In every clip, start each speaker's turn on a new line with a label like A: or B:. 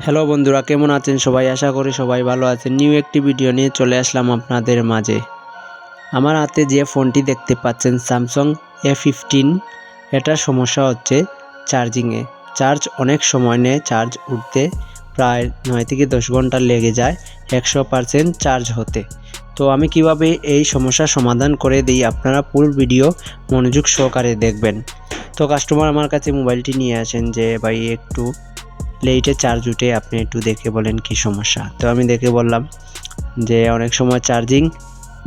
A: Hello বন্ধুরা, কেমন আছেন সবাই? আশা করি সবাই ভালো আছেন। নিউ একটি ভিডিও নিয়ে চলে আসলাম আপনাদের মাঝে। আমার হাতে যে ফোনটি দেখতে পাচ্ছেন স্যামসাং A15, এটার সমস্যা হচ্ছে চার্জিংয়ে। চার্জ অনেক সময় নেয়, চার্জ উঠতে প্রায় 9 থেকে 10 ঘন্টা লেগে যায় 100% চার্জ হতে। তো আমি কিভাবে এই সমস্যার সমাধান করে দিই, আপনারা ফুল ভিডিও মনোযোগ সহকারে দেখবেন। তো কাস্টমার আমার কাছে মোবাইলটি নিয়ে আসেন যে ভাই একটু লেটে চার্জ উঠে, আপনি একটু দেখে বলেন কি সমস্যা। তো আমি দেখে বললাম যে অনেক সময় চার্জিং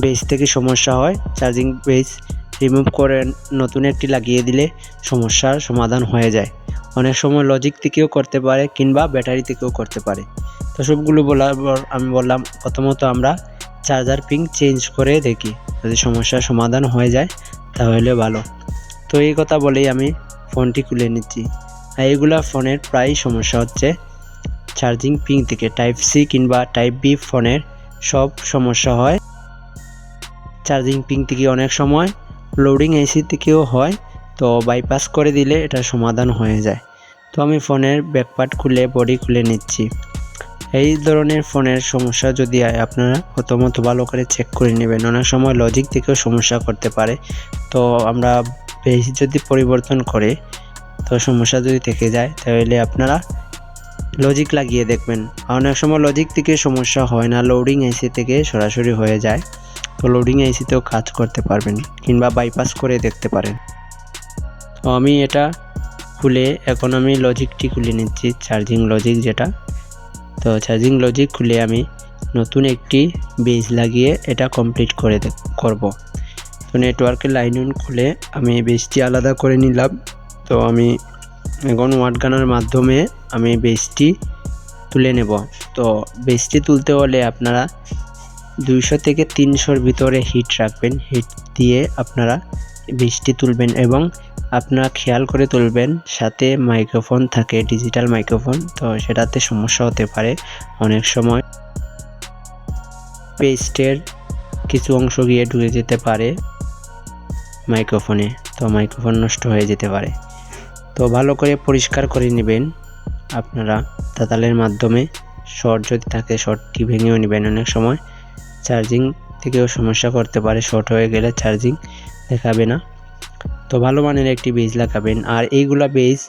A: বেস থেকে সমস্যা হয়, চার্জিং বেস রিমুভ করে নতুন একটি লাগিয়ে দিলে সমস্যার সমাধান হয়ে যায়। অনেক সময় লজিক থেকেও করতে পারে কিংবা ব্যাটারি থেকেও করতে পারে। তো সবগুলো বলার পর আমি বললাম প্রথমত আমরা চার্জার পিন চেঞ্জ করে দেখি, যদি সমস্যার সমাধান হয়ে যায় তাহলে ভালো। তো এই কথা বলেই আমি ফোনটি খুলে নিচ্ছি। এইগুলা ফোনের প্রায় সমস্যা হচ্ছে চার্জিং পিন থেকে। টাইপ সি কিংবা টাইপ বি ফোনের সব সমস্যা হয় চার্জিং পিন থেকে। অনেক সময় লোডিং এসি থেকেও হয়, তো বাইপাস করে দিলে এটা সমাধান হয়ে যায়। তো আমি ফোনের ব্যাকপার্ট খুলে বডি খুলে নিচ্ছি। এই ধরনের ফোনের সমস্যা যদি হয়, আপনারা প্রথমত ভালো করে চেক করে নেবেন। অনেক সময় লজিক থেকেও সমস্যা করতে পারে, তো আমরা বেশি যদি পরিবর্তন করে তো সমস্যা যদি থেকে যায় তাহলে আপনারা লজিক লাগিয়ে দেখবেন। অনেক সময় লজিক থেকে সমস্যা হয় না, লোডিং আইসি থেকে সরাসরি হয়ে যায়। তো লোডিং আইসিতেও কাজ করতে পারবেন কিংবা বাইপাস করে দেখতে পারেন। তো আমি এটা খুলে এখন আমি লজিকটি খুলে নিচ্ছি, চার্জিং লজিক যেটা। তো চার্জিং লজিক খুলে আমি নতুন একটি বেস লাগিয়ে এটা কমপ্লিট করব। তো নেটওয়ার্কের লাইন খুলে আমি বেসটি আলাদা করে নিলাম। তো আমি এখন ওয়াট গানের মাধ্যমে আমি বেসটি তুলে নেব। তো বেসটি তুলতে হলে আপনারা 200 থেকে 300-র ভিতরে হিট রাখবেন। হিট দিয়ে আপনারা বেসটি তুলবেন এবং আপনারা খেয়াল করে তুলবেন সাথে মাইক্রোফোন থাকে, ডিজিটাল মাইক্রোফোন। তো সেটাতে সমস্যা হতে পারে, অনেক সময় পেস্টের কিছু অংশ গিয়ে ঢুকে যেতে পারে মাইক্রোফোনে, তো মাইক্রোফোন নষ্ট হয়ে যেতে পারে। তো ভালো করে পরিষ্কার করে নেবেন আপনারা তাতালের মাধ্যমে। শর্ট যদি থাকে শর্টটি ভেঙেও নেবেন। অনেক সময় চার্জিং থেকেও সমস্যা করতে পারে, শর্ট হয়ে গেলে চার্জিং দেখাবে না। তো ভালো মানের একটি বেস লাগাবেন। আর এইগুলা বেস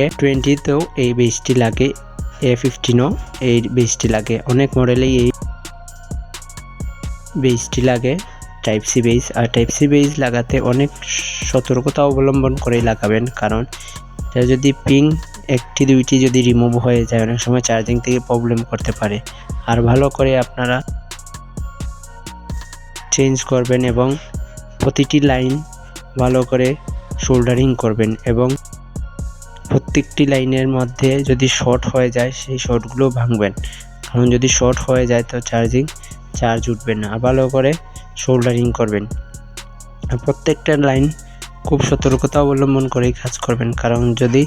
A: A20তেও এই বেসটি লাগে, A15ও এই বেসটি লাগে, অনেক মডেলেই এই বেসটি লাগে, টাইপ সি বেস। আর টাইপ সি বেস লাগাতে অনেক সতর্কতা অবলম্বন করেই লাগাবেন, কারণ এটা যদি পিন একটি দুইটি যদি রিমুভ হয়ে যায় অনেক সময় চার্জিং থেকে প্রবলেম করতে পারে। আর ভালো করে আপনারা চেঞ্জ করবেন এবং প্রতিটি লাইন ভালো করে সোল্ডারিং করবেন এবং প্রত্যেকটি লাইনের মধ্যে যদি শর্ট হয়ে যায় সেই শর্টগুলো ভাঙবেন, কারণ যদি শর্ট হয়ে যায় তো চার্জ উঠবে না। ভালো করে সোল্ডারিং করবেন। আর প্রত্যেকটা লাইন খুব সতর্কতা অবলম্বন করেই কাজ করবেন, কারণ যদি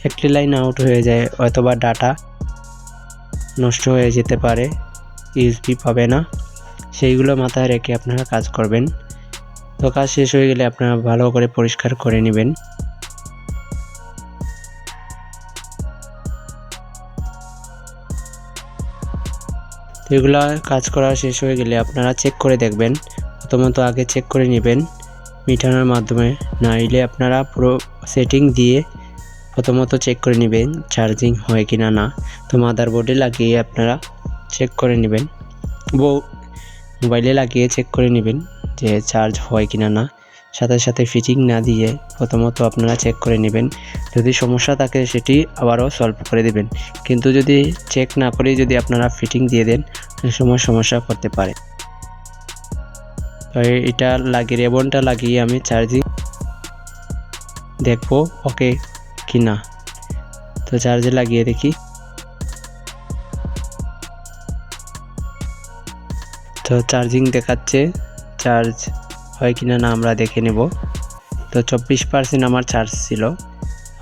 A: একটি লাইন আউট হয়ে যায় অথবা ডাটা নষ্ট হয়ে যেতে পারে, ইউএসবি পাবে না, সেইগুলো মাথায় রেখে আপনারা কাজ করবেন। তো কাজ শেষ হয়ে গেলে আপনারা ভালো করে পরিষ্কার করে নেবেন। তো এগুলা কাজ করা শেষ হয়ে গেলে আপনারা চেক করে দেখবেন। প্রথমত আগে চেক করে নেবেন মিটারের মাধ্যমে, নাইলে আপনারা পুরো সেটিং দিয়ে প্রথমত চেক করে নেবেন চার্জিং হয় কিনা না। তো মাদারবোর্ডে লাগিয়ে আপনারা চেক করে নেবেন, মোবাইলে লাগিয়ে চেক করে নেবেন যে চার্জ হয় কিনা না। সাথে সাথে ফিটিং না দিয়ে প্রথমত আপনারা চেক করে নেবেন। যদি সমস্যা থাকে সেটি আবারও সলভ করে দেবেন, কিন্তু যদি চেক না করে যদি আপনারা ফিটিং দিয়ে দেন অনেক সময় সমস্যা করতে পারে। তো এটা লাগিয়ে রেবনটা লাগিয়ে আমি চার্জিং দেখবো ওকে কি না। তো চার্জে লাগিয়ে দেখি, তো চার্জিং দেখাচ্ছে, চার্জ হয় কিনা না আমরা দেখে নেব। তো 24% আমার চার্জ ছিল,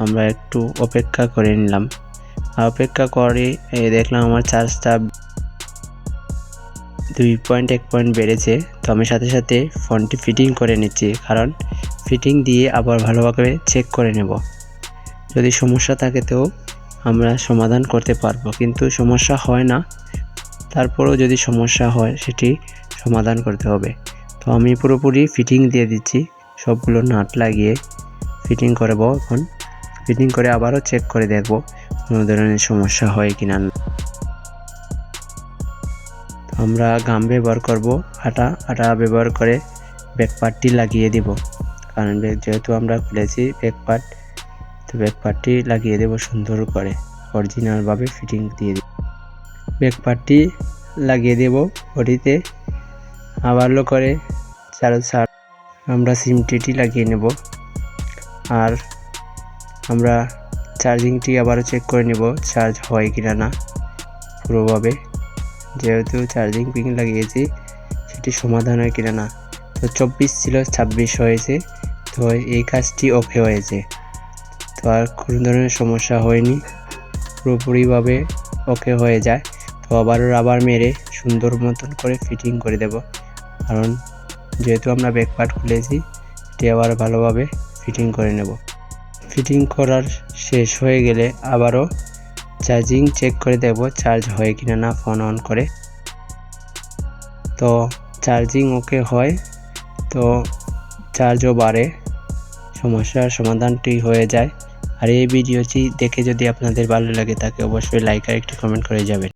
A: আমরা একটু অপেক্ষা করে নিলাম। আর অপেক্ষা করে দেখলাম আমার চার্জটা 2.1 পয়েন্ট বেড়েছে। তো আমি সাথে সাথে ফোনটি ফিটিং করে নিচ্ছি, কারণ ফিটিং দিয়ে আবার ভালোভাবে চেক করে নেব যদি সমস্যা থাকে তো আমরা সমাধান করতে পারবো, কিন্তু সমস্যা হয় না, তারপরেও যদি সমস্যা হয় সেটি সমাধান করতে হবে। তো আমি পুরোপুরি ফিটিং দিয়ে দিচ্ছি, সবগুলো নাট লাগিয়ে ফিটিং করব। এখন ফিটিং করে আবারও চেক করে দেখব কোনো ধরনের সমস্যা হয় কিনা। আমরা গাম ব্যবহার করব, আটা ব্যবহার করে ব্যাক পার্টটি লাগিয়ে দেব, কারণ যেহেতু আমরা খুলেছি ব্যাক পার্ট, তো ব্যাক পার্টটি লাগিয়ে দেব সুন্দর করে, অরিজিনালভাবে ফিটিং দিয়ে দেব। ব্যাক পার্টটি লাগিয়ে দেব বডিতে, আবারও করে আমরা সিমটিটি লাগিয়ে নেব। আর আমরা চার্জিংটি আবারও চেক করে নেব চার্জ হয় কিনা না পুরোভাবে, যেহেতু চার্জিং পিন লাগিয়েছি সেটি সমাধান হয় কিনা না। তো 24 ছিল 26 হয়েছে, তো এই কাজটি ওকে হয়েছে, তো আর কোনো ধরনের সমস্যা হয়নি, পুরোপুরিভাবে ওকে হয়ে যায়। তো আবারও রাবার মেরে সুন্দর মতন করে ফিটিং করে দেব, কারণ যেহেতু আমরা ব্যাক পার্ট খুলেছি এটি আবার ভালোভাবে ফিটিং করে নেব। ফিটিং করার শেষ হয়ে গেলে আবারও চার্জিং চেক করে দেব চার্জ হয় কিনা না ফোন অন করে। তো চার্জিং ওকে হয়, তো চার্জও বাড়ে, সমস্যার সমাধানটি হয়ে যায়। আর এই ভিডিওটি দেখে যদি আপনাদের ভালো লাগে থাকে অবশ্যই লাইক আর একটি কমেন্ট করে যাবেন।